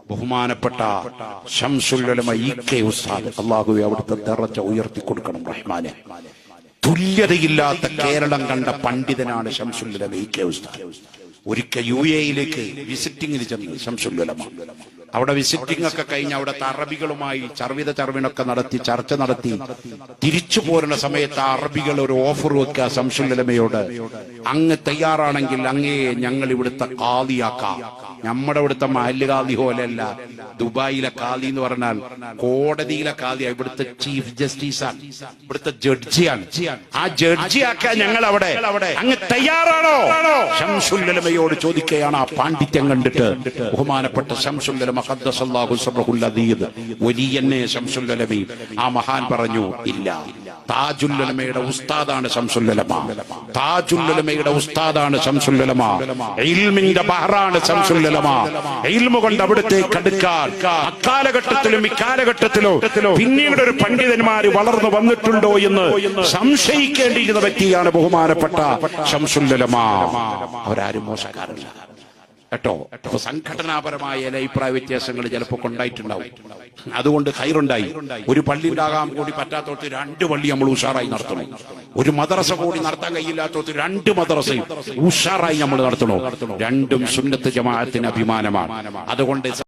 ബഹുമാനപ്പെട്ട ശംസുൽ ഉലമ ഇ.കെ. ഉസ്താദ്, അല്ലാഹുവേ അവിടുത്തെ ദറജ ഉയർത്തി കൊടുക്കണം റഹ്മാനെ. തുല്യതയില്ലാത്ത കേരളം കണ്ട പണ്ഡിതനാണ് ശംസുൽ ഉലമ ഇ.കെ. ഉസ്താദ്. ഒരിക്കൽ UAE-യിലേക്ക് വിസിറ്റിങ്ങിന് ചെന്നു ശംസുൽ ഉലമ. അവിടെ വിസിറ്റിംഗ് ഒക്കെ കഴിഞ്ഞ് അവിടുത്തെ അറബികളുമായി ചർവിണൊക്കെ നടത്തി ചർച്ച നടത്തി തിരിച്ചു പോരുന്ന സമയത്ത് അറബികൾ ഒരു ഓഫർ വെക്കുക ശംസുൽ ഉലമയോട്, അങ്ങ് തയ്യാറാണെങ്കിൽ അങ്ങേ ഞങ്ങൾ ഇവിടുത്തെ ഖാദിയാക്കാം. നമ്മുടെ ഇവിടുത്തെ മഹല്ല് ഖാദി പോലെയല്ല, ദുബായിലെ ഖാദി എന്ന് പറഞ്ഞാൽ കോടതിയിലെ ഖാദിയാ, ഇവിടുത്തെ ചീഫ് ജസ്റ്റിസാണ്, ഇവിടുത്തെ ജഡ്ജിയാണ്. ആ ജഡ്ജിയാക്കാൻ ഞങ്ങൾ അവിടെ, അങ്ങ് തയ്യാറാണോ? ശംസുൽ ഉലമയോട് ചോദിക്കുകയാണ്. ആ പാണ്ഡിത്യം കണ്ടിട്ട് ബഹുമാനപ്പെട്ട ശംസുൽ ഉലമ ഖദ്ദസല്ലാഹു സിർറഹുൽ അദീദ് വലിയന്നെ ശംസുൽ ഉലമി, ആ മഹാൻ പറഞ്ഞു, ഇല്ല, താജുൽ ഉലമയുടെ ഉസ്താദാണ് ശംസുൽ ഉലമ, താജുൽ ഉലമയുടെ ഉസ്താദാണ് ശംസുൽ ഉലമ, ഇൽമിന്റെ ബഹറാണ് ശംസുൽ ഉലമ. ഇൽമു കൊണ്ട് അവിടത്തേക്ക് അടുക്കാൻ അക്കാലഘട്ടത്തിലും ഇക്കാലഘട്ടത്തിലോ പിന്നീട് ഒരു പണ്ഡിതന്മാര് വളർന്നു വന്നിട്ടുണ്ടോ എന്ന് സംശയിക്കേണ്ടിയിരുന്ന വ്യക്തിയാണ് ബഹുമാനപ്പെട്ട ശംസുൽ ഉലമ. അവരാരും മോശക്കാരല്ല കേട്ടോ. സംഘടനാപരമായ അഭിപ്രായ വ്യത്യാസങ്ങൾ ചിലപ്പോൾ ഉണ്ടായിട്ടുണ്ടാവും, അതുകൊണ്ട് ഖൈറുണ്ടായി. ഒരു പള്ളി ഉണ്ടാകാൻ കൂടി പറ്റാത്തോട്ട് 2 പള്ളി നമ്മൾ ഉഷാറായി നടത്തണം. ഒരു മദ്രസ കൂടി നടത്താൻ കഴിയില്ലാത്തോട്ട് 2 മദ്രസയും ഉഷാറായി നമ്മൾ നടത്തണോ. രണ്ടും സുന്നത്ത് ജമാഅത്തിന് അഭിമാനമാണ്. അതുകൊണ്ട്